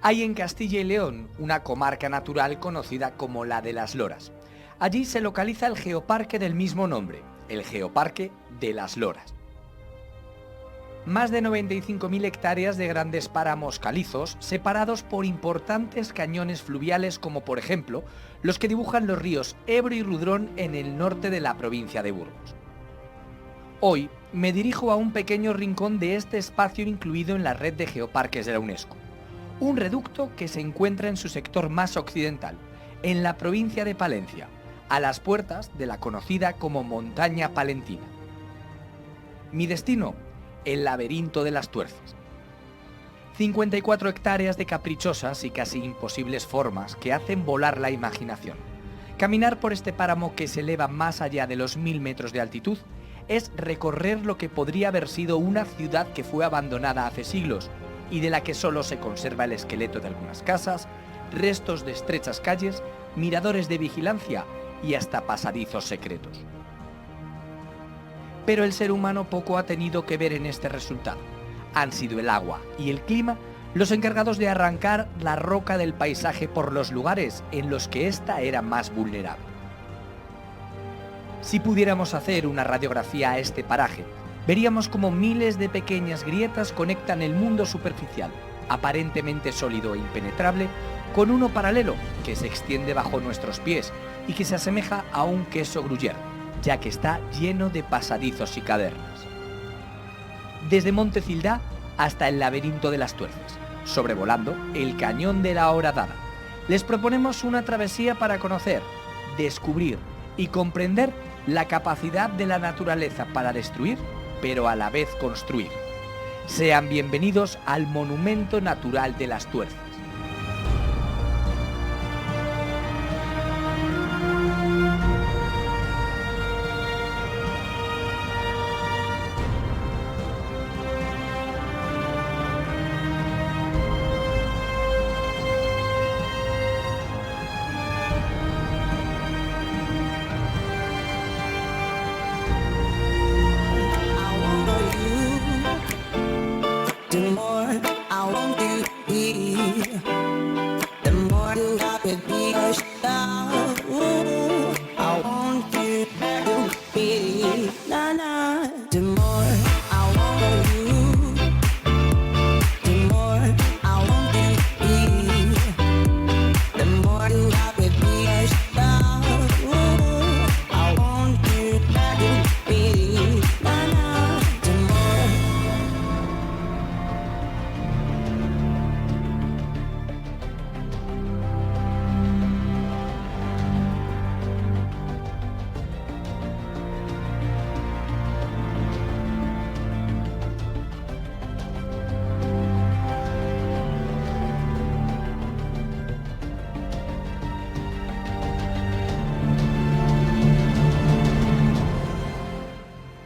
Hay en Castilla y León una comarca natural conocida como la de las Loras. Allí se localiza el geoparque del mismo nombre, el Geoparque de las Loras. Más de 95.000 hectáreas de grandes páramos calizos, separados por importantes cañones fluviales como por ejemplo los que dibujan los ríos Ebro y Rudrón en el norte de la provincia de Burgos. Hoy me dirijo a un pequeño rincón de este espacio incluido en la red de geoparques de la UNESCO. Un reducto que se encuentra en su sector más occidental, en la provincia de Palencia, a las puertas de la conocida como Montaña Palentina. Mi destino, el laberinto de las Tuerces. 54 hectáreas de caprichosas y casi imposibles formas que hacen volar la imaginación. Caminar por este páramo que se eleva más allá de los 1000 metros de altitud es recorrer lo que podría haber sido una ciudad que fue abandonada hace siglos y de la que solo se conserva el esqueleto de algunas casas, restos de estrechas calles, miradores de vigilancia y hasta pasadizos secretos. Pero el ser humano poco ha tenido que ver en este resultado. Han sido el agua y el clima los encargados de arrancar la roca del paisaje por los lugares en los que ésta era más vulnerable. Si pudiéramos hacer una radiografía a este paraje, veríamos como miles de pequeñas grietas conectan el mundo superficial, aparentemente sólido e impenetrable, con uno paralelo que se extiende bajo nuestros pies y que se asemeja a un queso gruyère, ya que está lleno de pasadizos y cavernas. Desde Monte Cildá hasta el laberinto de las Tuerces, sobrevolando el cañón de la Horadada, les proponemos una travesía para conocer, descubrir y comprender la capacidad de la naturaleza para destruir, pero a la vez construir. Sean bienvenidos al Monumento Natural de las Tuerces.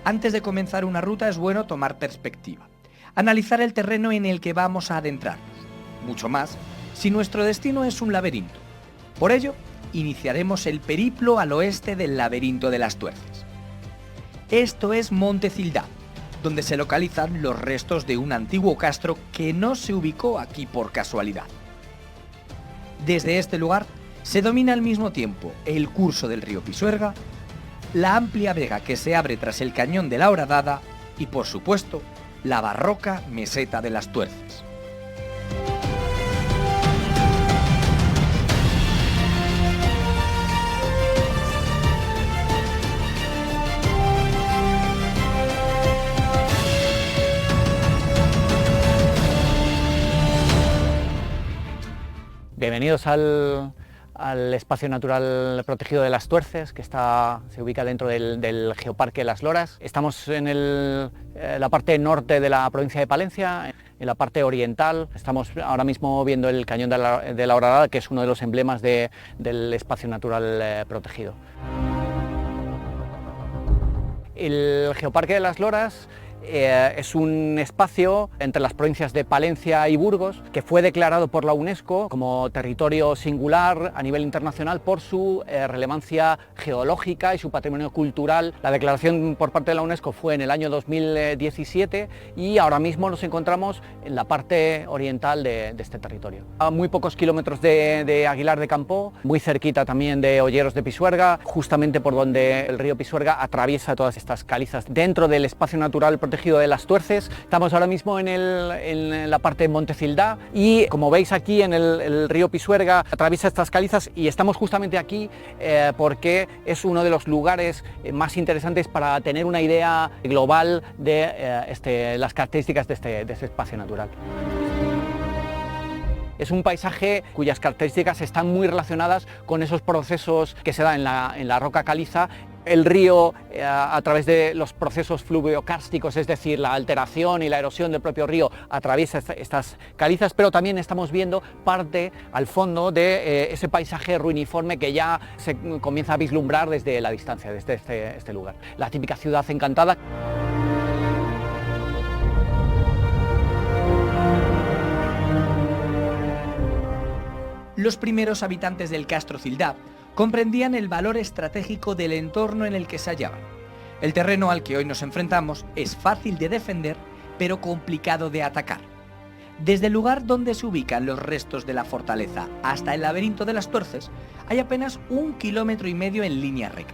Antes de comenzar una ruta es bueno tomar perspectiva, analizar el terreno en el que vamos a adentrarnos, mucho más si nuestro destino es un laberinto. Por ello, iniciaremos el periplo al oeste del laberinto de las Tuerces. Esto es Monte Cildá, donde se localizan los restos de un antiguo castro que no se ubicó aquí por casualidad. Desde este lugar se domina al mismo tiempo el curso del río Pisuerga, la amplia vega que se abre tras el cañón de la Horadada y, por supuesto, la barroca meseta de las Tuerces. Bienvenidos al espacio natural protegido de las Tuerces, que se ubica dentro del Geoparque Las Loras. Estamos en la parte norte de la provincia de Palencia, en la parte oriental. Estamos ahora mismo viendo el cañón de la Horadada, que es uno de los emblemas del espacio natural protegido. El Geoparque de Las Loras es un espacio entre las provincias de Palencia y Burgos que fue declarado por la UNESCO como territorio singular a nivel internacional por su relevancia geológica y su patrimonio cultural. La declaración por parte de la UNESCO fue en el año 2017 y ahora mismo nos encontramos en la parte oriental de este territorio. A muy pocos kilómetros de Aguilar de Campoo, muy cerquita también de Olleros de Pisuerga, justamente por donde el río Pisuerga atraviesa todas estas calizas. Dentro del espacio natural protegido de Las Tuerces, estamos ahora mismo en la parte de Montecildá y como veis aquí en el río Pisuerga atraviesa estas calizas y estamos justamente aquí porque es uno de los lugares más interesantes para tener una idea global de las características de este espacio natural. Es un paisaje cuyas características están muy relacionadas con esos procesos que se dan en la roca caliza. El río, a través de los procesos fluvio-kársticos, es decir, la alteración y la erosión del propio río, atraviesa estas calizas, pero también estamos viendo parte al fondo de ese paisaje ruiniforme que ya se comienza a vislumbrar desde la distancia, desde este lugar. La típica ciudad encantada. Los primeros habitantes del Castro Cildá comprendían el valor estratégico del entorno en el que se hallaban. El terreno al que hoy nos enfrentamos es fácil de defender, pero complicado de atacar. Desde el lugar donde se ubican los restos de la fortaleza hasta el laberinto de Las Tuerces, hay apenas 1,5 kilómetros en línea recta.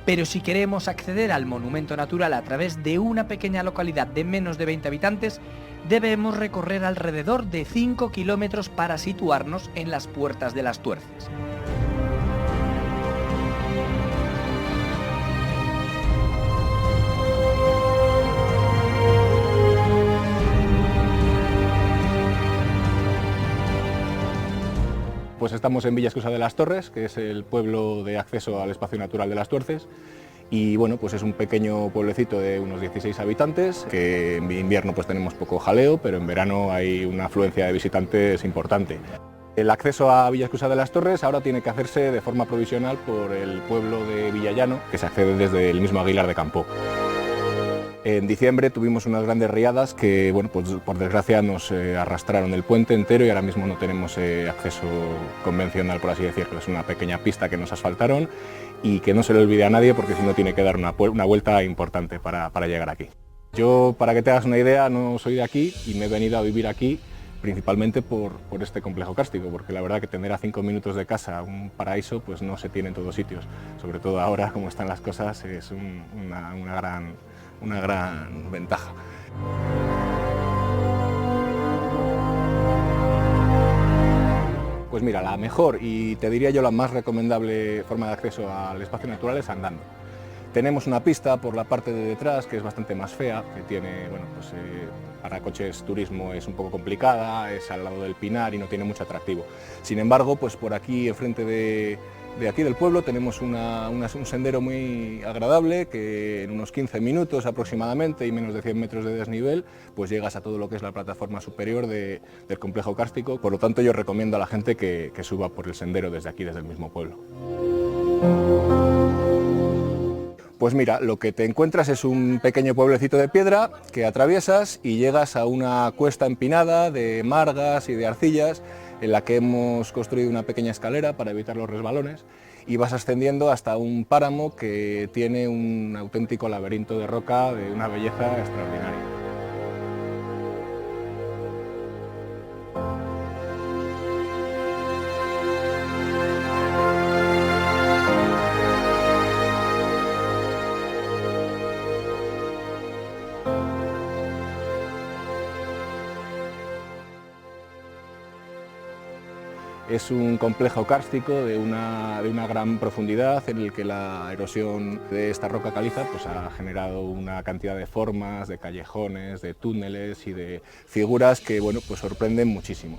Pero si queremos acceder al monumento natural a través de una pequeña localidad de menos de 20 habitantes, debemos recorrer alrededor de 5 kilómetros para situarnos en las puertas de Las Tuerces. Pues estamos en Villaescusa de las Torres, que es el pueblo de acceso al espacio natural de Las Tuerces. Y bueno, pues es un pequeño pueblecito de unos 16 habitantes, que en invierno pues tenemos poco jaleo, pero en verano hay una afluencia de visitantes importante. El acceso a Villaescusa de las Torres ahora tiene que hacerse de forma provisional por el pueblo de Villallano, que se accede desde el mismo Aguilar de Campoo. En diciembre tuvimos unas grandes riadas que, bueno, pues por desgracia nos arrastraron el puente entero y ahora mismo no tenemos acceso convencional, por así decirlo. Es una pequeña pista que nos asfaltaron y que no se le olvide a nadie porque si no tiene que dar una vuelta importante para llegar aquí. Yo, para que te hagas una idea, no soy de aquí y me he venido a vivir aquí principalmente por este complejo kárstico, porque la verdad que tener a 5 minutos de casa un paraíso pues no se tiene en todos sitios. Sobre todo ahora, como están las cosas, es una gran ventaja. Pues mira, la mejor y te diría yo la más recomendable forma de acceso al espacio natural es andando. Tenemos una pista por la parte de detrás que es bastante más fea, que tiene, bueno, pues para coches turismo es un poco complicada, es al lado del Pinar y no tiene mucho atractivo. Sin embargo, pues por aquí enfrente de aquí del pueblo tenemos un sendero muy agradable que en unos 15 minutos aproximadamente y menos de 100 metros de desnivel pues llegas a todo lo que es la plataforma superior del complejo kárstico. Por lo tanto yo recomiendo a la gente que suba por el sendero desde aquí, desde el mismo pueblo. Pues mira, lo que te encuentras es un pequeño pueblecito de piedra que atraviesas y llegas a una cuesta empinada de margas y de arcillas en la que hemos construido una pequeña escalera para evitar los resbalones y vas ascendiendo hasta un páramo que tiene un auténtico laberinto de roca de una belleza extraordinaria. Es un complejo kárstico de una gran profundidad en el que la erosión de esta roca caliza pues, ha generado una cantidad de formas, de callejones, de túneles y de figuras que bueno, pues sorprenden muchísimo.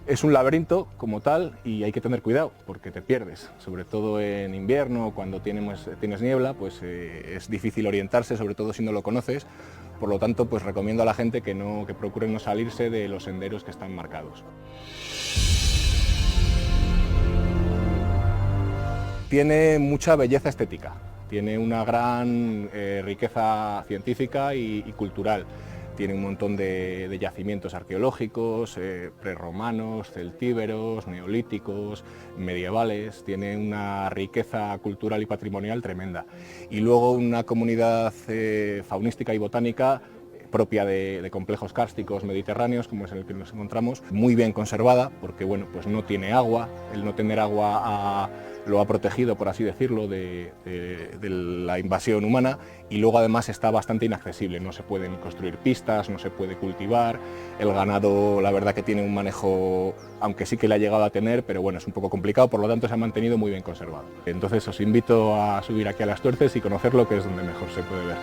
Es un laberinto como tal y hay que tener cuidado porque te pierdes, sobre todo en invierno cuando tienes niebla, pues es difícil orientarse, sobre todo si no lo conoces. Por lo tanto, pues recomiendo a la gente que procuren no salirse de los senderos que están marcados. Tiene mucha belleza estética. Tiene una gran riqueza científica y cultural. Tiene un montón de yacimientos arqueológicos, prerromanos, celtíberos, neolíticos, medievales. Tiene una riqueza cultural y patrimonial tremenda. Y luego una comunidad faunística y botánica propia de complejos kársticos mediterráneos, como es en el que nos encontramos, muy bien conservada, porque bueno, pues no tiene agua. El no tener agua lo ha protegido, por así decirlo, de la invasión humana, y luego además está bastante inaccesible. No se pueden construir pistas, no se puede cultivar. El ganado, la verdad que tiene un manejo, aunque sí que le ha llegado a tener, pero bueno, es un poco complicado, por lo tanto se ha mantenido muy bien conservado. Entonces os invito a subir aquí a Las Tuerces y conocerlo, que es donde mejor se puede ver.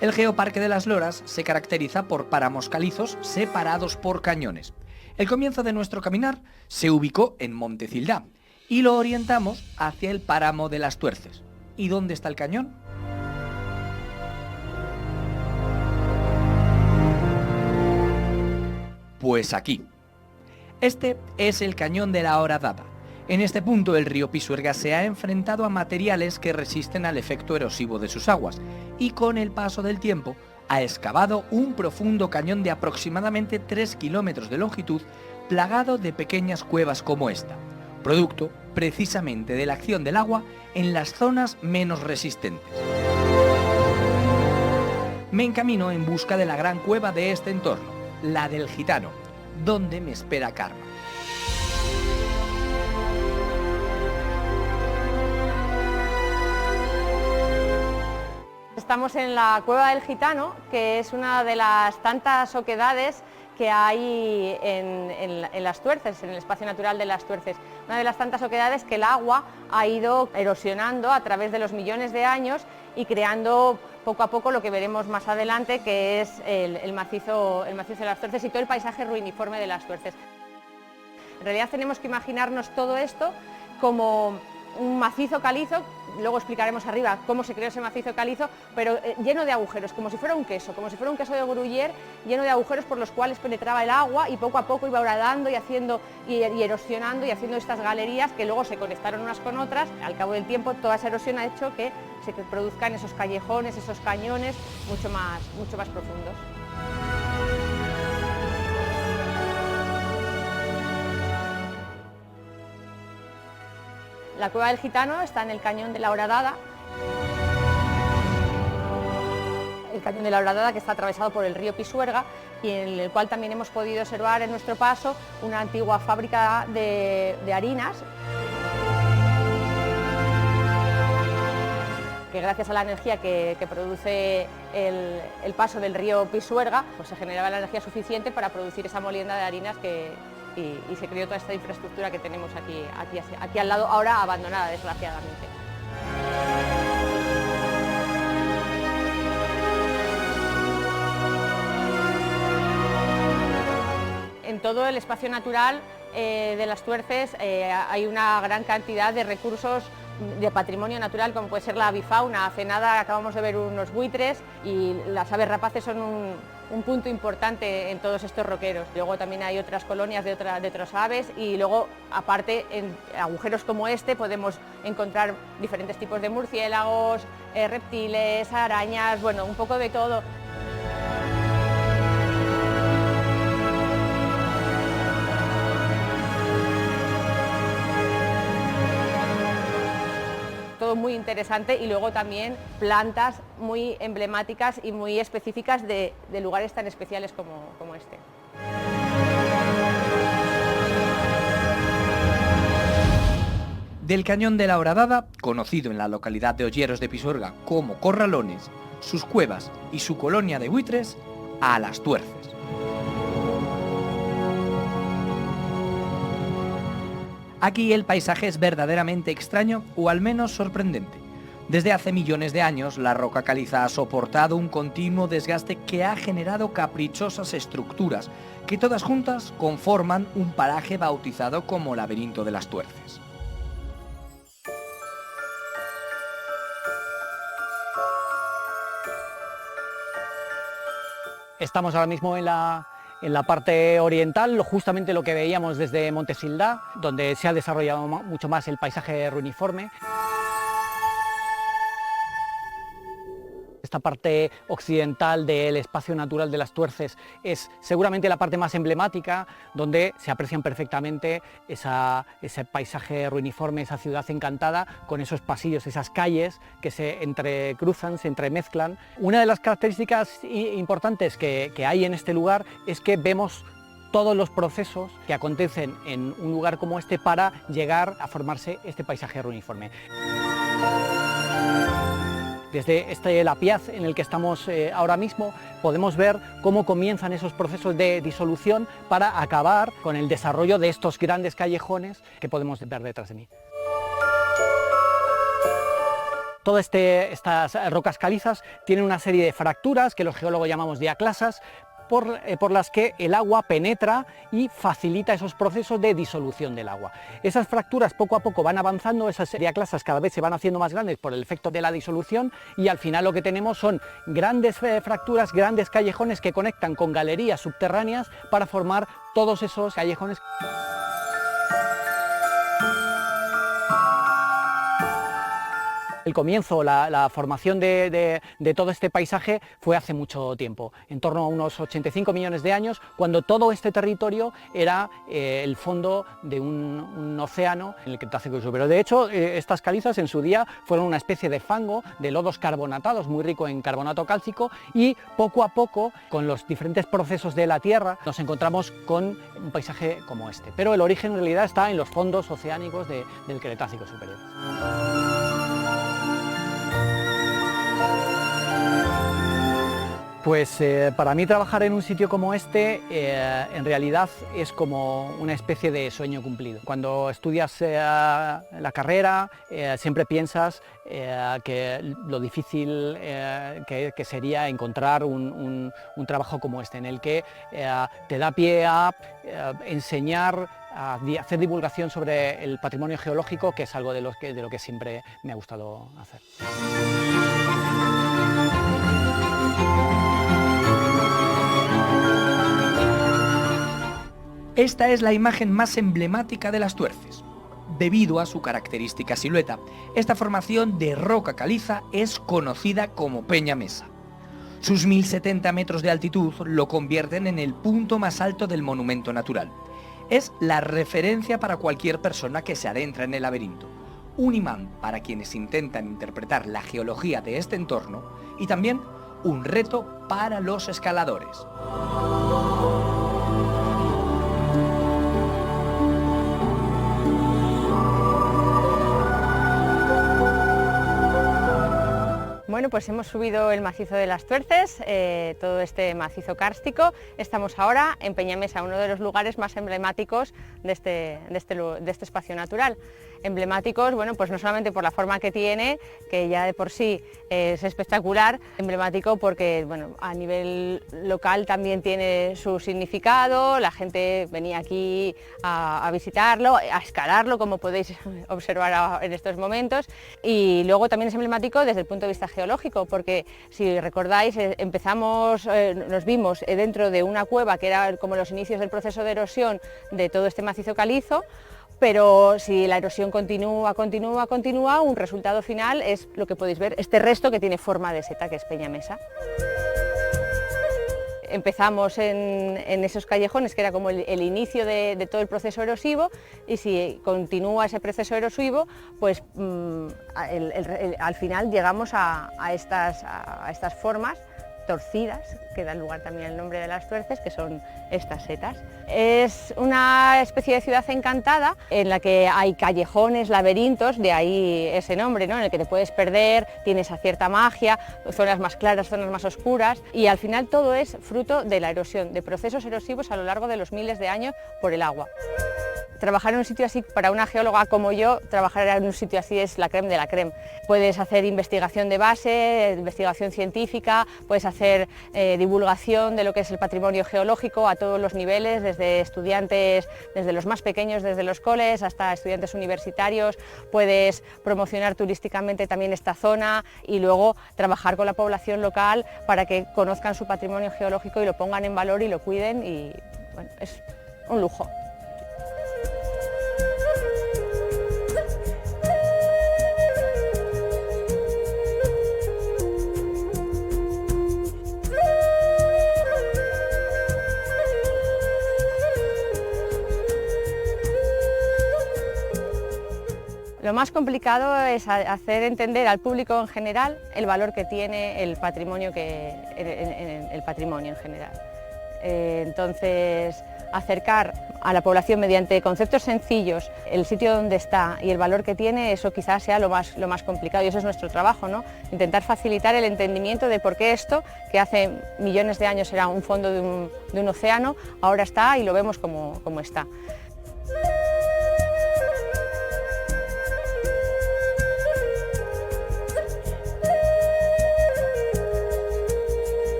El Geoparque de las Loras se caracteriza por páramos calizos separados por cañones. El comienzo de nuestro caminar se ubicó en Montecildá y lo orientamos hacia el páramo de las Tuerces. ¿Y dónde está el cañón? Pues aquí. Este es el cañón de la Horadada. En este punto el río Pisuerga se ha enfrentado a materiales que resisten al efecto erosivo de sus aguas y con el paso del tiempo ha excavado un profundo cañón de aproximadamente 3 kilómetros de longitud plagado de pequeñas cuevas como esta, producto precisamente de la acción del agua en las zonas menos resistentes. Me encamino en busca de la gran cueva de este entorno, la del Gitano, donde me espera Karma. Estamos en la Cueva del Gitano, que es una de las tantas oquedades que hay en Las Tuerces, en el espacio natural de Las Tuerces. Una de las tantas oquedades que el agua ha ido erosionando a través de los millones de años y creando poco a poco lo que veremos más adelante, que es el macizo de Las Tuerces y todo el paisaje ruiniforme de Las Tuerces. En realidad tenemos que imaginarnos todo esto como un macizo calizo. Luego explicaremos arriba cómo se creó ese macizo calizo, pero lleno de agujeros, como si fuera un queso de gruyère, lleno de agujeros por los cuales penetraba el agua y poco a poco iba horadando y erosionando y haciendo estas galerías que luego se conectaron unas con otras. Al cabo del tiempo toda esa erosión ha hecho que se produzcan esos callejones, esos cañones mucho más profundos. La Cueva del Gitano está en el cañón de la Horadada. El cañón de la Horadada, que está atravesado por el río Pisuerga y en el cual también hemos podido observar en nuestro paso una antigua fábrica de harinas, que gracias a la energía que produce el paso del río Pisuerga, pues se generaba la energía suficiente para producir esa molienda de harinas y se creó toda esta infraestructura que tenemos aquí al lado, ahora abandonada desgraciadamente. En todo el espacio natural de Las Tuerces hay una gran cantidad de recursos de patrimonio natural, como puede ser la avifauna. Hace nada acabamos de ver unos buitres y las aves rapaces son un punto importante en todos estos roqueros. Luego también hay otras colonias de otras aves y luego, aparte, en agujeros como este podemos encontrar diferentes tipos de murciélagos, reptiles, arañas, bueno, un poco de todo. Todo muy interesante y luego también plantas muy emblemáticas y muy específicas de lugares tan especiales como este. Del cañón de la Horadada, conocido en la localidad de Olleros de Pisuerga como Corralones, sus cuevas y su colonia de buitres, a Las Tuerces. Aquí el paisaje es verdaderamente extraño o al menos sorprendente. Desde hace millones de años, la roca caliza ha soportado un continuo desgaste que ha generado caprichosas estructuras que todas juntas conforman un paraje bautizado como Laberinto de las Tuerces. Estamos ahora mismo en la parte oriental, justamente lo que veíamos desde Monte Sildá, donde se ha desarrollado mucho más el paisaje ruiniforme. Esta parte occidental del espacio natural de las Tuerces es seguramente la parte más emblemática, donde se aprecian perfectamente ese paisaje ruiniforme, esa ciudad encantada, con esos pasillos, esas calles que se entrecruzan, se entremezclan. Una de las características importantes que hay en este lugar es que vemos todos los procesos que acontecen en un lugar como este para llegar a formarse este paisaje ruiniforme. Desde este Lapiaz en el que estamos ahora mismo podemos ver cómo comienzan esos procesos de disolución para acabar con el desarrollo de estos grandes callejones que podemos ver detrás de mí. Todas estas rocas calizas tienen una serie de fracturas que los geólogos llamamos diaclasas, por las que el agua penetra y facilita esos procesos de disolución del agua. Esas fracturas poco a poco van avanzando, esas diaclasas cada vez se van haciendo más grandes por el efecto de la disolución, y al final lo que tenemos son grandes fracturas, grandes callejones que conectan con galerías subterráneas para formar todos esos callejones. El comienzo, la formación de todo este paisaje fue hace mucho tiempo, en torno a unos 85 millones de años, cuando todo este territorio era el fondo de un océano en el Cretácico superior. De hecho, estas calizas en su día fueron una especie de fango, de lodos carbonatados, muy rico en carbonato cálcico, y poco a poco, con los diferentes procesos de la Tierra, nos encontramos con un paisaje como este. Pero el origen en realidad está en los fondos oceánicos del Cretácico superior. Pues para mí trabajar en un sitio como este en realidad es como una especie de sueño cumplido. Cuando estudias la carrera siempre piensas que lo difícil que sería encontrar un trabajo como este, en el que te da pie a enseñar, a hacer divulgación sobre el patrimonio geológico, que es algo de lo que siempre me ha gustado hacer. Esta es la imagen más emblemática de las Tuerces. Debido a su característica silueta, esta formación de roca caliza es conocida como Peña Mesa. Sus 1070 metros de altitud lo convierten en el punto más alto del monumento natural. Es la referencia para cualquier persona que se adentra en el laberinto, un imán para quienes intentan interpretar la geología de este entorno y también un reto para los escaladores. Bueno, pues hemos subido el macizo de las Tuerces, todo este macizo kárstico. Estamos ahora en Peña Mesa, uno de los lugares más emblemáticos de este espacio natural. Emblemáticos, bueno, pues no solamente por la forma que tiene, que ya de por sí es espectacular, emblemático porque, bueno, a nivel local también tiene su significado, la gente venía aquí a visitarlo, a escalarlo, como podéis observar en estos momentos, y luego también es emblemático desde el punto de vista geológico, porque si recordáis, nos vimos dentro de una cueva que era como los inicios del proceso de erosión de todo este macizo calizo, pero si la erosión continúa, un resultado final es lo que podéis ver, este resto que tiene forma de seta, que es Peña Mesa. Empezamos en esos callejones, que era como el inicio de todo el proceso erosivo, y si continúa ese proceso erosivo, pues al final llegamos a estas formas torcidas, que dan lugar también al nombre de las Tuerces, que son estas setas. Es una especie de ciudad encantada en la que hay callejones, laberintos, de ahí ese nombre, ¿no?, en el que te puedes perder, tiene esa cierta magia, zonas más claras, zonas más oscuras, y al final todo es fruto de la erosión, de procesos erosivos a lo largo de los miles de años por el agua. trabajar en un sitio así, para una geóloga como yo, trabajar en un sitio así es la crème de la crème. Puedes hacer investigación de base, investigación científica, puedes hacer divulgación de lo que es el patrimonio geológico a todos los niveles, desde estudiantes, desde los más pequeños, desde los coles, hasta estudiantes universitarios. Puedes promocionar turísticamente también esta zona y luego trabajar con la población local para que conozcan su patrimonio geológico y lo pongan en valor y lo cuiden, y bueno, es un lujo. Lo más complicado es hacer entender al público en general el valor que tiene el patrimonio, el patrimonio en general. Entonces, acercar a la población mediante conceptos sencillos el sitio donde está y el valor que tiene, eso quizás sea lo más complicado, y eso es nuestro trabajo, ¿no? Intentar facilitar el entendimiento de por qué esto, que hace millones de años era un fondo de un océano, ahora está y lo vemos como está.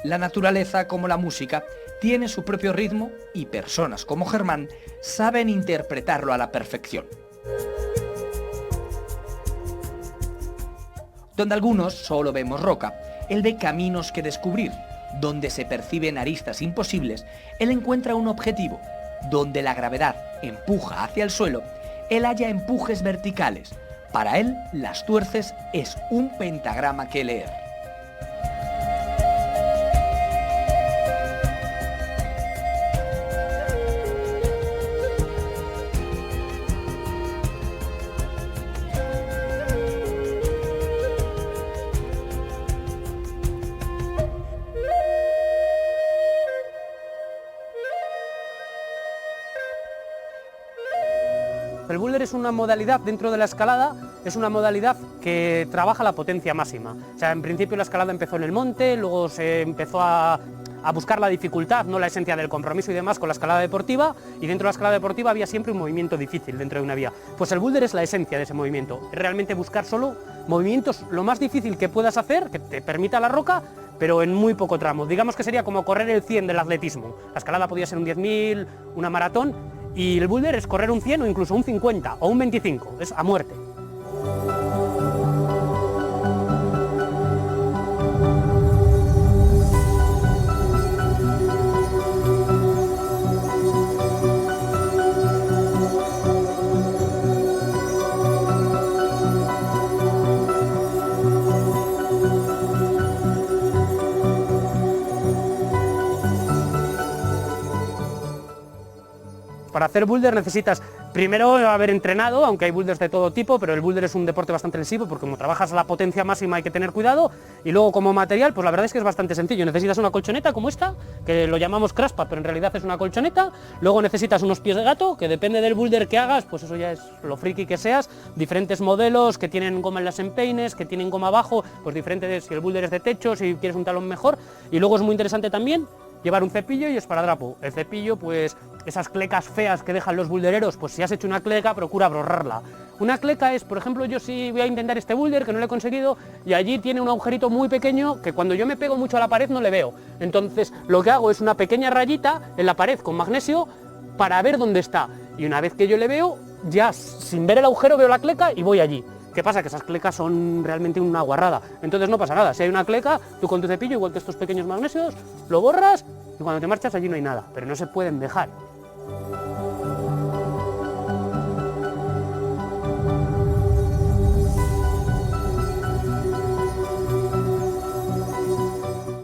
La naturaleza, como la música, tiene su propio ritmo y personas como Germán saben interpretarlo a la perfección. Donde algunos solo vemos roca, él ve caminos que descubrir. Donde se perciben aristas imposibles, él encuentra un objetivo. Donde la gravedad empuja hacia el suelo, él halla empujes verticales. Para él, Las Tuerces es un pentagrama que leer. El boulder es una modalidad dentro de la escalada, es una modalidad que trabaja la potencia máxima. O sea, en principio la escalada empezó en el monte, luego se empezó a buscar la dificultad, no la esencia del compromiso y demás con la escalada deportiva, y dentro de la escalada deportiva había siempre un movimiento difícil dentro de una vía. Pues el boulder es la esencia de ese movimiento, es realmente buscar solo movimientos lo más difícil que puedas hacer, que te permita la roca, pero en muy poco tramo. Digamos que sería como correr el 100 del atletismo. La escalada podía ser un 10.000, una maratón, y el boulder es correr un 100 o incluso un 50 o un 25, es a muerte. Para hacer boulder necesitas primero haber entrenado, aunque hay boulders de todo tipo, pero el boulder es un deporte bastante lesivo porque como trabajas a la potencia máxima hay que tener cuidado, y luego como material pues la verdad es que es bastante sencillo. Necesitas una colchoneta como esta, que lo llamamos craspa, pero en realidad es una colchoneta. Luego necesitas unos pies de gato, que depende del boulder que hagas, pues eso ya es lo friki que seas, diferentes modelos que tienen goma en las empeines, que tienen goma abajo, pues diferentes, si el boulder es de techo, si quieres un talón mejor. Y luego es muy interesante también llevar un cepillo y esparadrapo. El cepillo, pues esas clecas feas que dejan los bouldereros, pues si has hecho una cleca, procura borrarla. Una cleca es, por ejemplo, yo sí voy a intentar este boulder, que no lo he conseguido, y allí tiene un agujerito muy pequeño que cuando yo me pego mucho a la pared no le veo. Entonces lo que hago es una pequeña rayita en la pared con magnesio para ver dónde está. Y una vez que yo le veo, ya sin ver el agujero veo la cleca y voy allí. ¿Qué pasa? Que esas clecas son realmente una guarrada. Entonces no pasa nada. Si hay una cleca, tú con tu cepillo, igual que estos pequeños magnesios, lo borras y cuando te marchas allí no hay nada. Pero no se pueden dejar.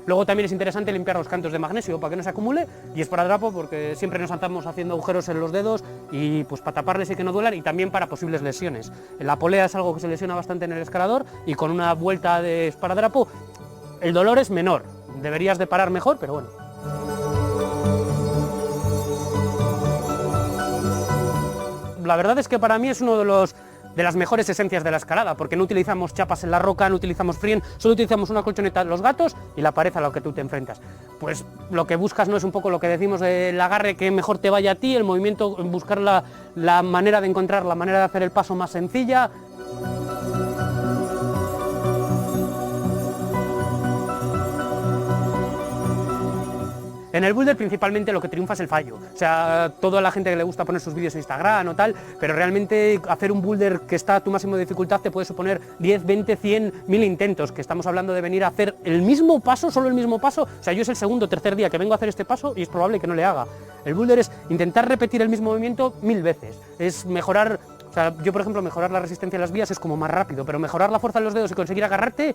Luego también es interesante limpiar los cantos de magnesio para que no se acumule, y esparadrapo porque siempre nos andamos haciendo agujeros en los dedos y pues para taparles y que no duelan, y también para posibles lesiones. La polea es algo que se lesiona bastante en el escalador y con una vuelta de esparadrapo el dolor es menor. Deberías de parar mejor, pero bueno. La verdad es que para mí es uno de los de las mejores esencias de la escalada, porque no utilizamos chapas en la roca, no utilizamos frien, solo utilizamos una colchoneta, los gatos y la pared a la que tú te enfrentas. Pues lo que buscas no es un poco lo que decimos del agarre, que mejor te vaya a ti, el movimiento, buscar la manera de encontrar, la manera de hacer el paso más sencilla. En el boulder principalmente lo que triunfa es el fallo, o sea, toda la gente que le gusta poner sus vídeos en Instagram o tal, pero realmente hacer un boulder que está a tu máximo de dificultad te puede suponer 10, 20, 100, 1000 intentos, que estamos hablando de venir a hacer el mismo paso, solo el mismo paso, o sea, yo es el segundo o tercer día que vengo a hacer este paso y es probable que no le haga. El boulder es intentar repetir el mismo movimiento 1000 veces, es mejorar, o sea, yo por ejemplo mejorar la resistencia en las vías es como más rápido, pero mejorar la fuerza en los dedos y conseguir agarrarte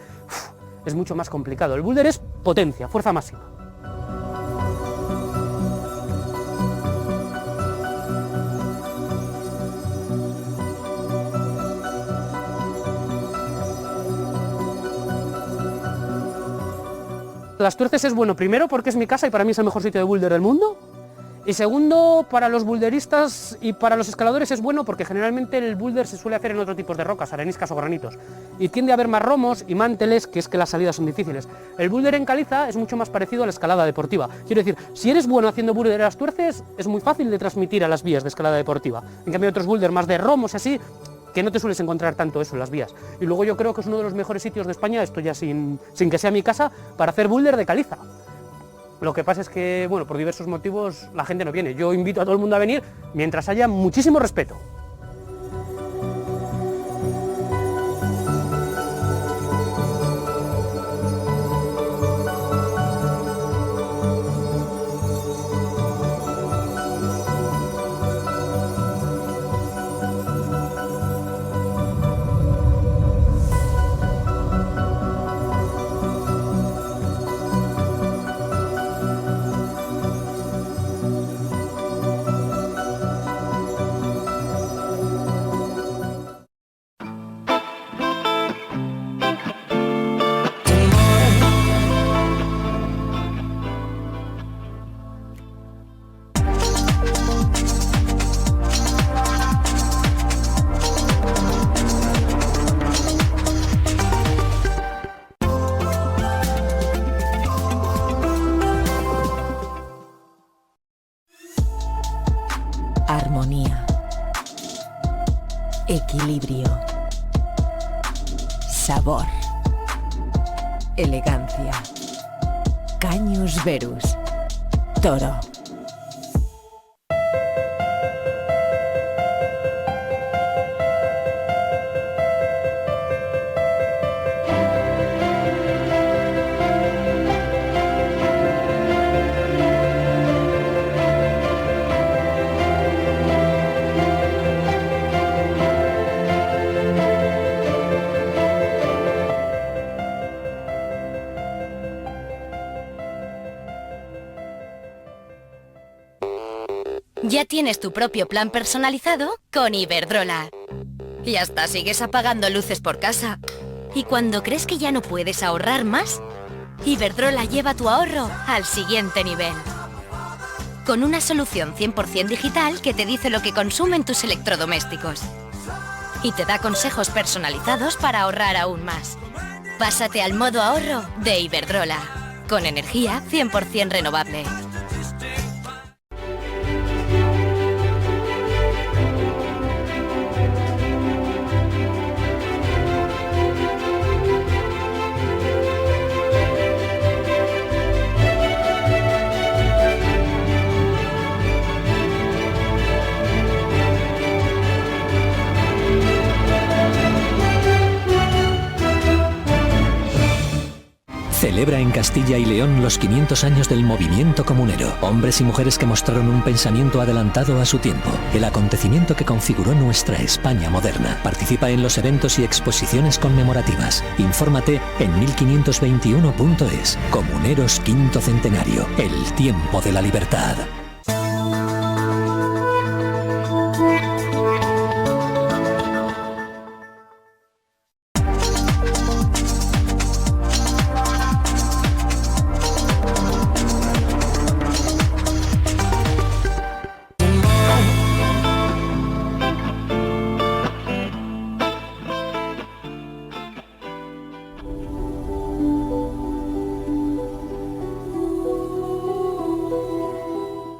es mucho más complicado. El boulder es potencia, fuerza máxima. Las Tuerces es bueno primero porque es mi casa y para mí es el mejor sitio de boulder del mundo, y segundo, para los boulderistas y para los escaladores es bueno porque generalmente el boulder se suele hacer en otro tipo de rocas, areniscas o granitos, y tiende a haber más romos y manteles, que es que las salidas son difíciles. El boulder en caliza es mucho más parecido a la escalada deportiva, quiero decir, si eres bueno haciendo boulder en las Tuerces es muy fácil de transmitir a las vías de escalada deportiva, en cambio otros boulder más de romos y así, que no te sueles encontrar tanto eso en las vías. Y luego yo creo que es uno de los mejores sitios de España, esto ya sin que sea mi casa, para hacer boulder de caliza. Lo que pasa es que, bueno, por diversos motivos la gente no viene. Yo invito a todo el mundo a venir mientras haya muchísimo respeto. Armonía, equilibrio, sabor, elegancia. Cañus Verus, toro. Ya tienes tu propio plan personalizado con Iberdrola. Y hasta sigues apagando luces por casa. Y cuando crees que ya no puedes ahorrar más, Iberdrola lleva tu ahorro al siguiente nivel. Con una solución 100% digital que te dice lo que consumen tus electrodomésticos. Y te da consejos personalizados para ahorrar aún más. Pásate al modo ahorro de Iberdrola. Con energía 100% renovable. Celebra en Castilla y León los 500 años del movimiento comunero. Hombres y mujeres que mostraron un pensamiento adelantado a su tiempo. El acontecimiento que configuró nuestra España moderna. Participa en los eventos y exposiciones conmemorativas. Infórmate en 1521.es. Comuneros Quinto Centenario. El tiempo de la libertad.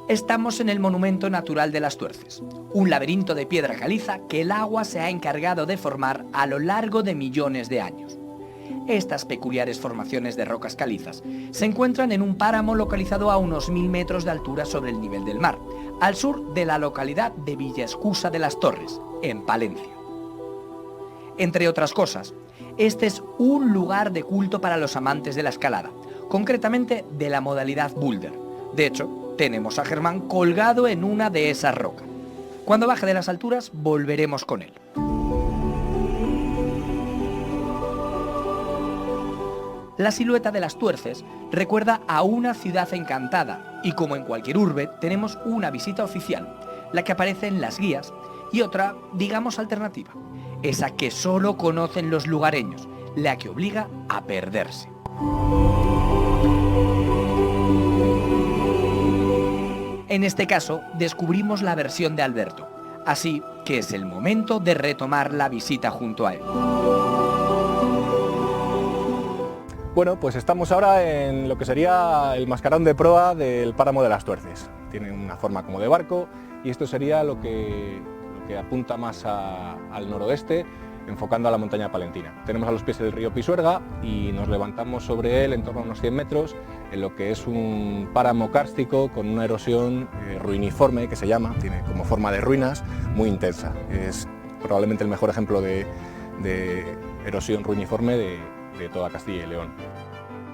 Estamos en el Monumento Natural de las Tuerces, un laberinto de piedra caliza que el agua se ha encargado de formar a lo largo de millones de años. Estas peculiares formaciones de rocas calizas se encuentran en un páramo localizado a unos 1000 metros de altura sobre el nivel del mar, al sur de la localidad de Villaescusa de las Torres, en Palencia. Entre otras cosas, este es un lugar de culto para los amantes de la escalada, concretamente de la modalidad boulder. De hecho, tenemos a Germán colgado en una de esas rocas. Cuando baje de las alturas, volveremos con él. La silueta de las Tuerces recuerda a una ciudad encantada y, como en cualquier urbe, tenemos una visita oficial, la que aparece en las guías, y otra, digamos, alternativa, esa que solo conocen los lugareños, la que obliga a perderse. En este caso, descubrimos la versión de Alberto, así que es el momento de retomar la visita junto a él. Bueno, pues estamos ahora en lo que sería el mascarón de proa del páramo de las Tuerces. Tiene una forma como de barco y esto sería lo que apunta más al noroeste, enfocando a la montaña palentina. Tenemos a los pies el río Pisuerga y nos levantamos sobre él en torno a unos 100 metros en lo que es un páramo kárstico con una erosión ruiniforme, que se llama, tiene como forma de ruinas, muy intensa. Es probablemente el mejor ejemplo de erosión ruiniforme de toda Castilla y León.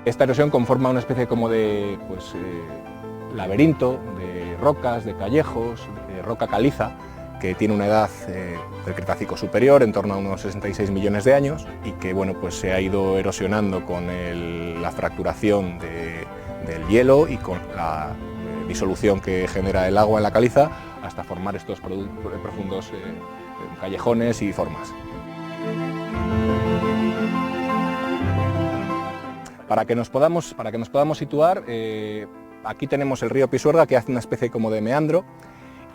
Esta erosión conforma una especie como de laberinto de rocas, de callejos, de roca caliza, que tiene una edad del Cretácico superior, en torno a unos 66 millones de años, y que bueno, pues se ha ido erosionando con la fracturación del hielo y con la disolución que genera el agua en la caliza, hasta formar estos profundos callejones y formas. Para que nos podamos situar, aquí tenemos el río Pisuerga, que hace una especie como de meandro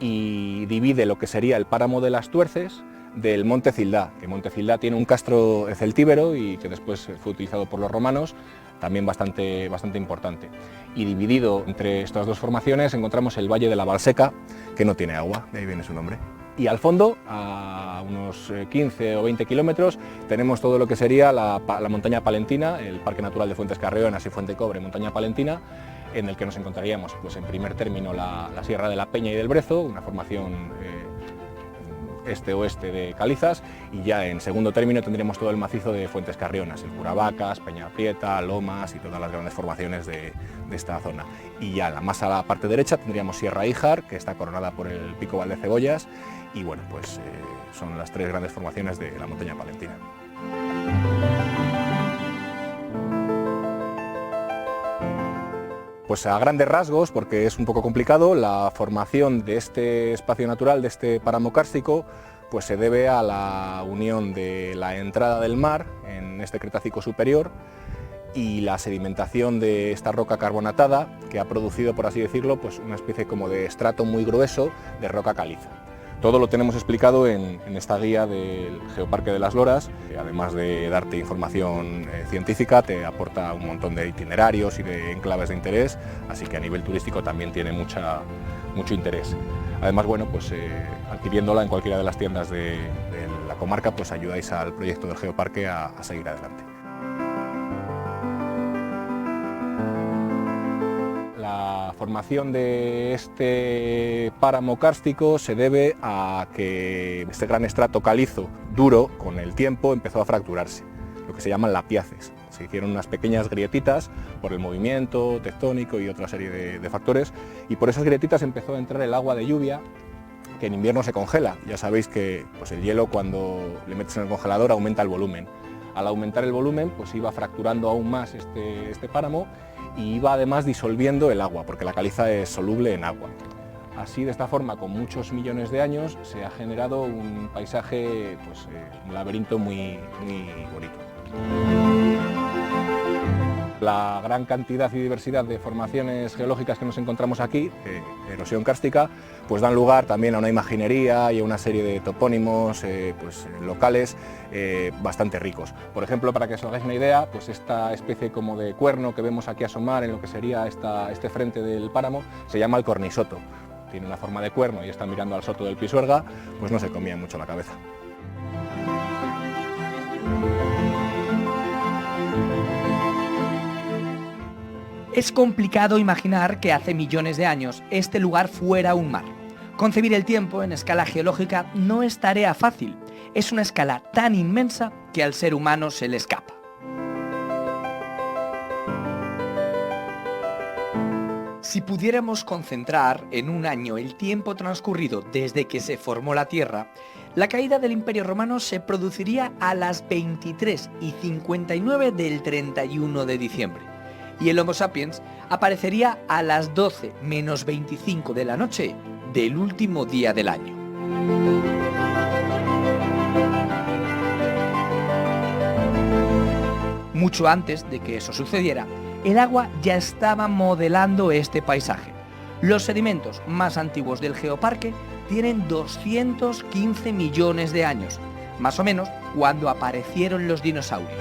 y divide lo que sería el páramo de las Tuerces del Monte Cildá, que Monte Cildá tiene un castro celtíbero y que después fue utilizado por los romanos, también bastante importante. Y dividido entre estas dos formaciones encontramos el Valle de la Valseca, que no tiene agua, de ahí viene su nombre. Y al fondo, a unos 15 o 20 kilómetros, tenemos todo lo que sería la montaña palentina, el Parque Natural de Fuentes Carrionas y Fuente Cobre, montaña palentina, en el que nos encontraríamos, pues, en primer término la Sierra de la Peña y del Brezo, una formación este-oeste de calizas, y ya en segundo término tendríamos todo el macizo de Fuentes Carrionas, el Curavacas, Peña Prieta, Lomas y todas las grandes formaciones de esta zona. Y ya más a la parte derecha tendríamos Sierra Híjar, que está coronada por el Pico Valdecebollas, y bueno, pues son las tres grandes formaciones de la montaña palentina. Pues a grandes rasgos, porque es un poco complicado, la formación de este espacio natural, de este páramo kárstico, pues se debe a la unión de la entrada del mar en este Cretácico superior y la sedimentación de esta roca carbonatada, que ha producido, por así decirlo, pues una especie como de estrato muy grueso de roca caliza. Todo lo tenemos explicado en esta guía del Geoparque de las Loras, que además de darte información científica, te aporta un montón de itinerarios y de enclaves de interés, así que a nivel turístico también tiene mucho interés. Además, bueno, pues adquiriéndola en cualquiera de las tiendas de la comarca, pues ayudáis al proyecto del Geoparque a seguir adelante. La formación de este páramo kárstico se debe a que este gran estrato calizo duro con el tiempo empezó a fracturarse, lo que se llaman lapiaces. Se hicieron unas pequeñas grietitas por el movimiento tectónico y otra serie de factores, y por esas grietitas empezó a entrar el agua de lluvia, que en invierno se congela. Ya sabéis que pues, el hielo, cuando le metes en el congelador, aumenta el volumen. Al aumentar el volumen, pues iba fracturando aún más este páramo, y iba además disolviendo el agua, porque la caliza es soluble en agua. Así, de esta forma, con muchos millones de años, se ha generado un paisaje, pues, un laberinto muy bonito. La gran cantidad y diversidad de formaciones geológicas que nos encontramos aquí, erosión kárstica, pues dan lugar también a una imaginería y a una serie de topónimos locales bastante ricos. Por ejemplo, para que os hagáis una idea, pues esta especie como de cuerno que vemos aquí asomar en lo que sería este frente del páramo se llama el cornisoto. Tiene una forma de cuerno y está mirando al soto del Pisuerga, pues no se comía mucho la cabeza. Es complicado imaginar que hace millones de años este lugar fuera un mar. Concebir el tiempo en escala geológica no es tarea fácil. Es una escala tan inmensa que al ser humano se le escapa. Si pudiéramos concentrar en un año el tiempo transcurrido desde que se formó la Tierra, la caída del Imperio Romano se produciría a las 23:59 del 31 de diciembre. Y el Homo sapiens aparecería a las 12 menos 25 de la noche del último día del año. Mucho antes de que eso sucediera, el agua ya estaba modelando este paisaje. Los sedimentos más antiguos del geoparque tienen 215 millones de años, más o menos cuando aparecieron los dinosaurios.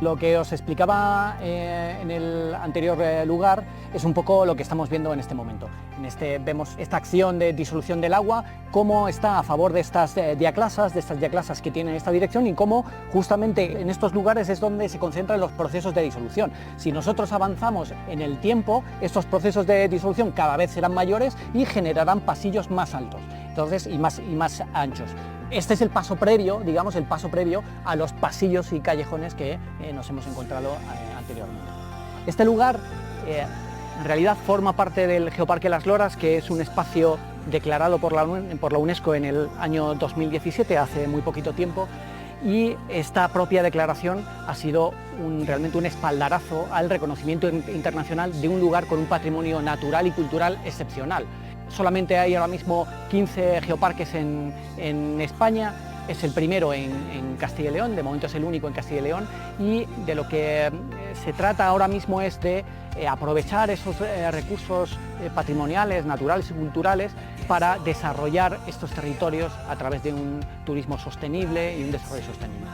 Lo que os explicaba en el anterior lugar es un poco lo que estamos viendo en este momento. Vemos esta acción de disolución del agua, cómo está a favor de estas diaclasas que tienen esta dirección y cómo justamente en estos lugares es donde se concentran los procesos de disolución. Si nosotros avanzamos en el tiempo, estos procesos de disolución cada vez serán mayores y generarán pasillos más altos, entonces, y más anchos. Este es el paso previo, digamos, el paso previo a los pasillos y callejones que nos hemos encontrado anteriormente. Este lugar en realidad forma parte del Geoparque Las Loras, que es un espacio declarado por la UNESCO en el año 2017, hace muy poquito tiempo, y esta propia declaración ha sido realmente un espaldarazo al reconocimiento internacional de un lugar con un patrimonio natural y cultural excepcional. Solamente hay ahora mismo 15 geoparques en España, es el primero en Castilla y León, de momento es el único en Castilla y León, y de lo que se trata ahora mismo es de aprovechar esos recursos patrimoniales, naturales y culturales para desarrollar estos territorios a través de un turismo sostenible y un desarrollo sostenible.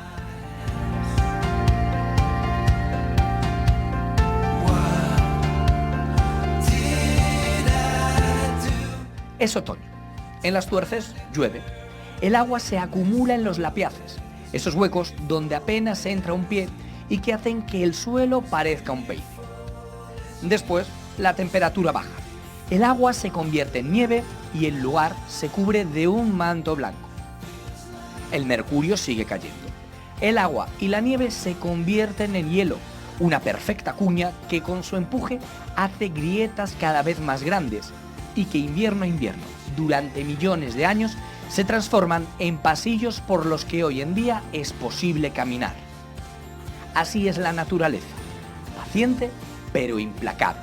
Es otoño. En Las Tuerces llueve. El agua se acumula en los lapiaces, esos huecos donde apenas entra un pie y que hacen que el suelo parezca un peine. Después, la temperatura baja. El agua se convierte en nieve y el lugar se cubre de un manto blanco. El mercurio sigue cayendo. El agua y la nieve se convierten en hielo, una perfecta cuña que con su empuje hace grietas cada vez más grandes y que invierno a invierno, durante millones de años, se transforman en pasillos por los que hoy en día es posible caminar. Así es la naturaleza, paciente pero implacable.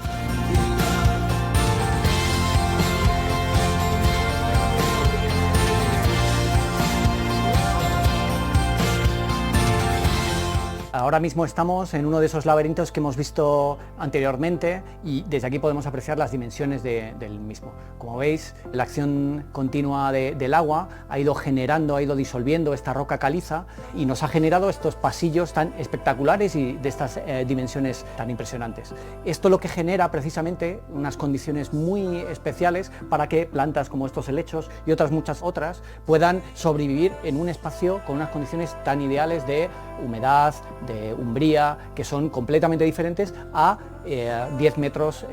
Ahora mismo estamos en uno de esos laberintos que hemos visto anteriormente y desde aquí podemos apreciar las dimensiones del mismo. Como veis, la acción continua del agua ha ido generando, ha ido disolviendo esta roca caliza y nos ha generado estos pasillos tan espectaculares y de estas dimensiones tan impresionantes. Esto lo que genera precisamente unas condiciones muy especiales para que plantas como estos helechos y muchas otras puedan sobrevivir en un espacio con unas condiciones tan ideales de humedad, de umbría, que son completamente diferentes a 10 metros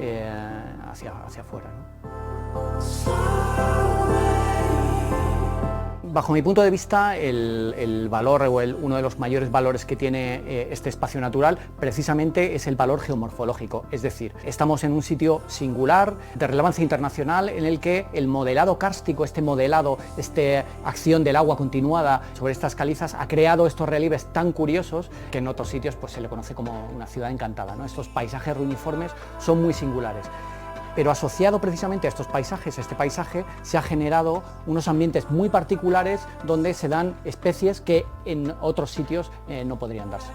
hacia afuera, ¿no? Bajo mi punto de vista, el valor o uno de los mayores valores que tiene este espacio natural precisamente es el valor geomorfológico, es decir, estamos en un sitio singular de relevancia internacional en el que el modelado kárstico, esta acción del agua continuada sobre estas calizas ha creado estos relieves tan curiosos que en otros sitios pues, se le conoce como una ciudad encantada, ¿no? Estos paisajes ruiniformes son muy singulares. pero asociado precisamente a estos paisajes, este paisaje se ha generado unos ambientes muy particulares donde se dan especies que en otros sitios no podrían darse.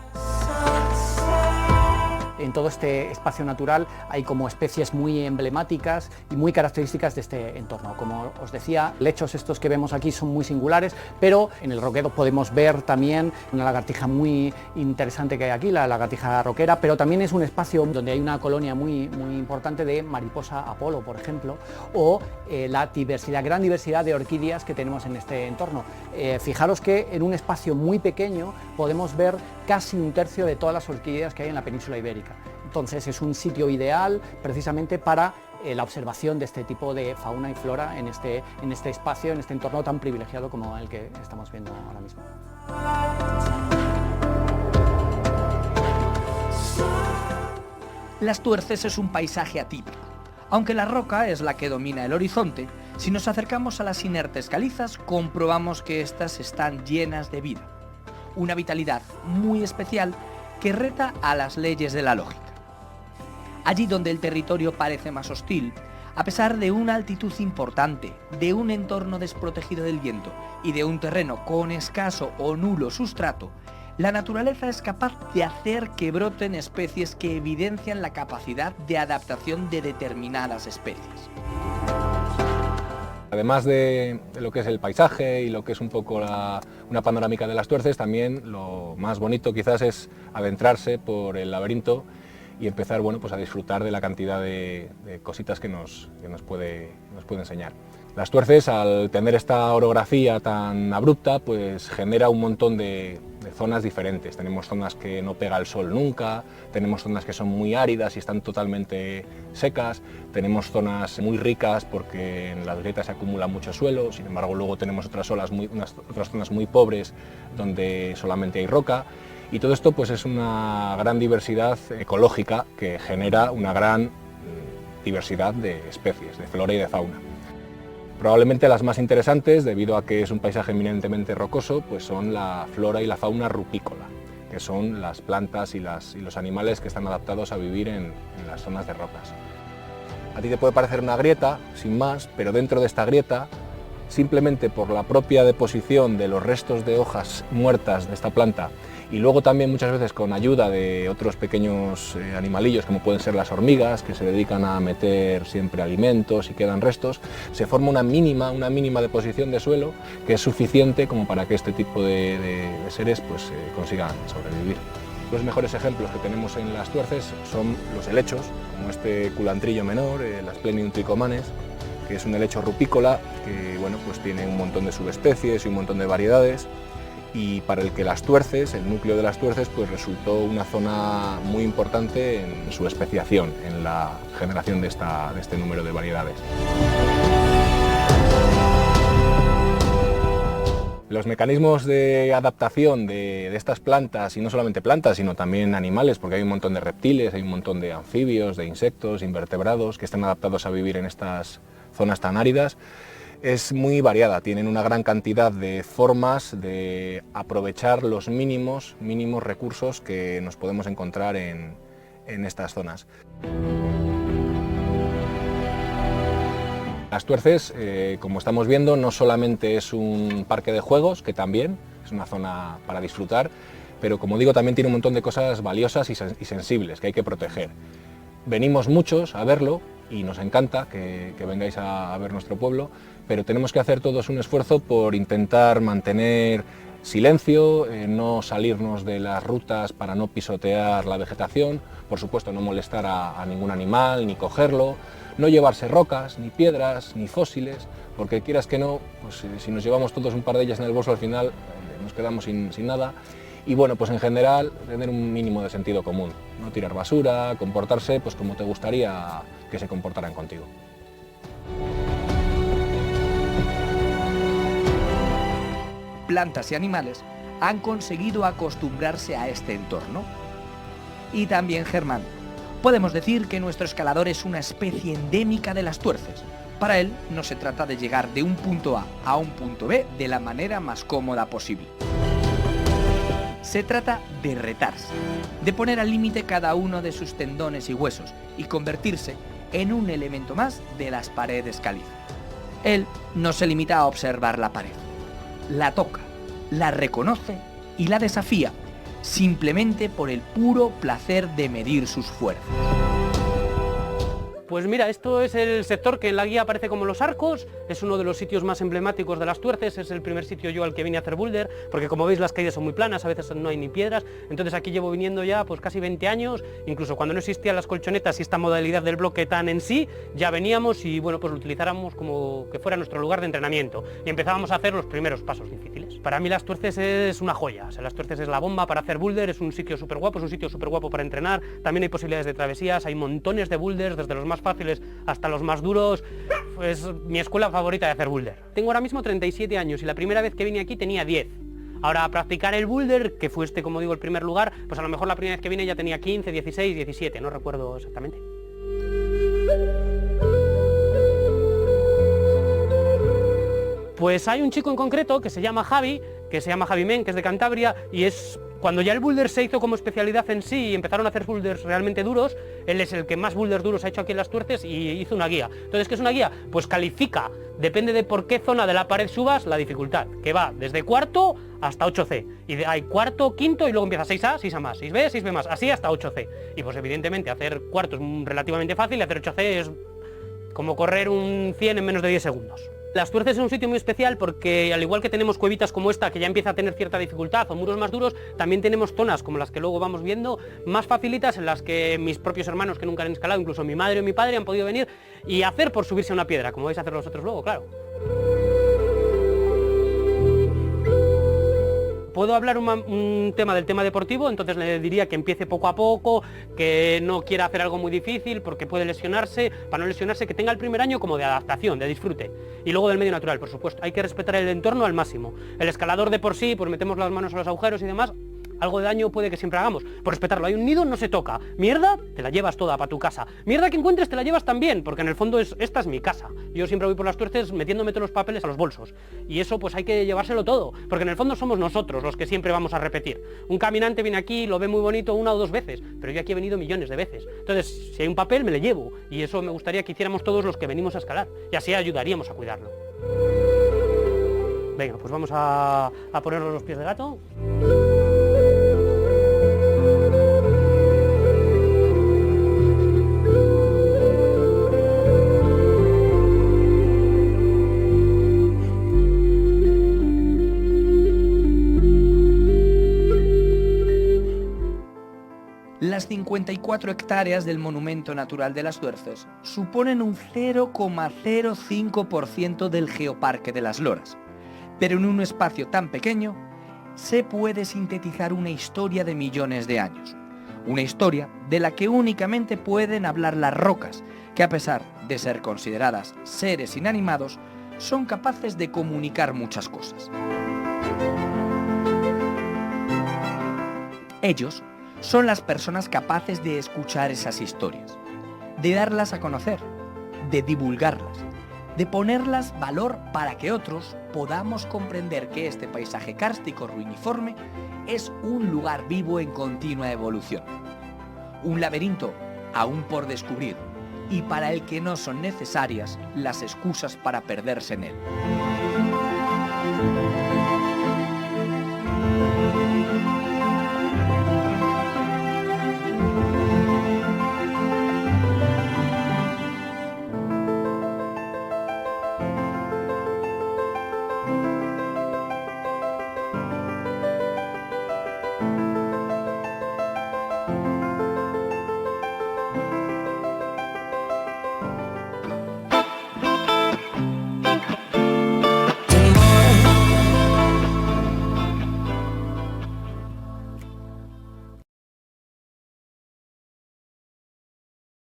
En todo este espacio natural hay como especies muy emblemáticas y muy características de este entorno. Como os decía, lechos estos que vemos aquí son muy singulares, pero en el roquedo podemos ver también una lagartija muy interesante que hay aquí, la lagartija roquera, pero también es un espacio donde hay una colonia muy importante de mariposa apolo, por ejemplo, o la gran diversidad de orquídeas que tenemos en este entorno. Fijaros que en un espacio muy pequeño podemos ver casi un tercio de todas las orquídeas que hay en la península ibérica. Entonces es un sitio ideal precisamente para la observación de este tipo de fauna y flora en este espacio, en este entorno tan privilegiado como el que estamos viendo ahora mismo. Las Tuerces es un paisaje atípico. Aunque la roca es la que domina el horizonte, si nos acercamos a las inertes calizas comprobamos que éstas están llenas de vida. Una vitalidad muy especial que reta a las leyes de la lógica. Allí donde el territorio parece más hostil, a pesar de una altitud importante, de un entorno desprotegido del viento y de un terreno con escaso o nulo sustrato, la naturaleza es capaz de hacer que broten especies que evidencian la capacidad de adaptación de determinadas especies. Además de lo que es el paisaje y lo que es un poco una panorámica de las Tuerces, también lo más bonito quizás es adentrarse por el laberinto y empezar a disfrutar de la cantidad de cositas que nos puede enseñar. Las Tuerces, al tener esta orografía tan abrupta, pues genera un montón de zonas diferentes. Tenemos zonas que no pega el sol nunca, tenemos zonas que son muy áridas y están totalmente secas, tenemos zonas muy ricas porque en las grietas se acumula mucho suelo, sin embargo luego tenemos otras zonas muy pobres donde solamente hay roca, y todo esto pues es una gran diversidad ecológica que genera una gran diversidad de especies, de flora y de fauna. Probablemente las más interesantes, debido a que es un paisaje eminentemente rocoso, pues son la flora y la fauna rupícola, que son las plantas y los animales que están adaptados a vivir en las zonas de rocas. A ti te puede parecer una grieta, sin más, pero dentro de esta grieta, simplemente por la propia deposición de los restos de hojas muertas de esta planta, y luego también muchas veces con ayuda de otros pequeños animalillos como pueden ser las hormigas, que se dedican a meter siempre alimentos y quedan restos, se forma una mínima deposición de suelo que es suficiente como para que este tipo de seres pues, consigan sobrevivir. Los mejores ejemplos que tenemos en las Tuerces son los helechos, como este culantrillo menor, las Plenium tricomanes, que es un helecho rupícola que pues tiene un montón de subespecies y un montón de variedades, y para el que las Tuerces, el núcleo de las Tuerces, pues resultó una zona muy importante en su especiación, en la generación de este número de variedades. Los mecanismos de adaptación de estas plantas, y no solamente plantas, sino también animales, porque hay un montón de reptiles, hay un montón de anfibios, de insectos, invertebrados, que están adaptados a vivir en estas zonas tan áridas, es muy variada. Tienen una gran cantidad de formas de aprovechar los mínimos recursos que nos podemos encontrar en estas zonas. Las Tuerces, como estamos viendo, no solamente es un parque de juegos, que también es una zona para disfrutar, pero como digo, también tiene un montón de cosas valiosas y sensibles que hay que proteger. Venimos muchos a verlo y nos encanta que vengáis a ver nuestro pueblo, pero tenemos que hacer todos un esfuerzo por intentar mantener silencio, no salirnos de las rutas para no pisotear la vegetación, por supuesto no molestar a ningún animal ni cogerlo, no llevarse rocas, ni piedras, ni fósiles, porque quieras que no, pues si nos llevamos todos un par de ellas en el bolso al final nos quedamos sin nada. Y pues en general tener un mínimo de sentido común, no tirar basura, comportarse pues como te gustaría que se comportaran contigo. Plantas y animales han conseguido acostumbrarse a este entorno. Y también Germán. Podemos decir que nuestro escalador es una especie endémica de las Tuerces. Para él no se trata de llegar de un punto A a un punto B de la manera más cómoda posible. Se trata de retarse, de poner al límite cada uno de sus tendones y huesos y convertirse en un elemento más de las paredes calizas. Él no se limita a observar la pared, la toca, la reconoce y la desafía, simplemente por el puro placer de medir sus fuerzas. Pues mira, esto es el sector que en la guía aparece como Los Arcos, es uno de los sitios más emblemáticos de Las Tuerces, es el primer sitio yo al que vine a hacer boulder, porque como veis las caídas son muy planas, a veces no hay ni piedras, entonces aquí llevo viniendo ya pues casi 20 años, incluso cuando no existían las colchonetas y esta modalidad del bloque tan en sí, ya veníamos y bueno, pues lo utilizáramos como que fuera nuestro lugar de entrenamiento y empezábamos a hacer los primeros pasos difíciles. Para mí Las Tuerces es una joya, o sea, Las Tuerces es la bomba para hacer boulder, es un sitio súper guapo, es un sitio súper guapo para entrenar, también hay posibilidades de travesías, hay montones de boulders, desde los más fáciles hasta los más duros, es mi escuela favorita de hacer boulder. Tengo ahora mismo 37 años y la primera vez que vine aquí tenía 10. Ahora, a practicar el boulder, que fue como digo, el primer lugar, pues a lo mejor la primera vez que vine ya tenía 15, 16, 17, no recuerdo exactamente. Pues hay un chico en concreto que se llama Javi Men, que es de Cantabria, y es cuando ya el boulder se hizo como especialidad en sí y empezaron a hacer boulders realmente duros, él es el que más boulders duros ha hecho aquí en Las Tuerces y hizo una guía. Entonces, ¿qué es una guía? Pues califica, depende de por qué zona de la pared subas, la dificultad, que va desde cuarto hasta 8C. Y hay cuarto, quinto y luego empieza 6A, 6A más, 6B, 6B más, así hasta 8C. Y pues evidentemente hacer cuarto es relativamente fácil y hacer 8C es como correr un 100 en menos de 10 segundos. Las Tuerces es un sitio muy especial porque al igual que tenemos cuevitas como esta que ya empieza a tener cierta dificultad o muros más duros, también tenemos zonas como las que luego vamos viendo más facilitas en las que mis propios hermanos que nunca han escalado, incluso mi madre o mi padre han podido venir y hacer por subirse a una piedra, como vais a hacer vosotros luego, claro. Puedo hablar un tema del tema deportivo, entonces le diría que empiece poco a poco, que no quiera hacer algo muy difícil porque puede lesionarse, para no lesionarse que tenga el primer año como de adaptación, de disfrute. Y luego del medio natural, por supuesto, hay que respetar el entorno al máximo. El escalador de por sí, pues metemos las manos a los agujeros y demás, algo de daño puede que siempre hagamos, por respetarlo. Hay un nido, no se toca. Mierda, te la llevas toda para tu casa. Mierda que encuentres, te la llevas también, porque en el fondo esta es mi casa. Yo siempre voy por Las Tuerces metiéndome todos los papeles a los bolsos. Y eso pues hay que llevárselo todo, porque en el fondo somos nosotros los que siempre vamos a repetir. Un caminante viene aquí, lo ve muy bonito una o dos veces, pero yo aquí he venido millones de veces. Entonces, si hay un papel, me le llevo. Y eso me gustaría que hiciéramos todos los que venimos a escalar. Y así ayudaríamos a cuidarlo. Venga, pues vamos a ponernos los pies de gato. Las 54 hectáreas del Monumento Natural de Las Tuerces suponen un 0,05% del Geoparque de las Loras, pero en un espacio tan pequeño se puede sintetizar una historia de millones de años, una historia de la que únicamente pueden hablar las rocas, que a pesar de ser consideradas seres inanimados, son capaces de comunicar muchas cosas. Ellos son las personas capaces de escuchar esas historias, de darlas a conocer, de divulgarlas, de ponerlas valor para que otros podamos comprender que este paisaje kárstico ruiniforme es un lugar vivo en continua evolución, un laberinto aún por descubrir y para el que no son necesarias las excusas para perderse en él.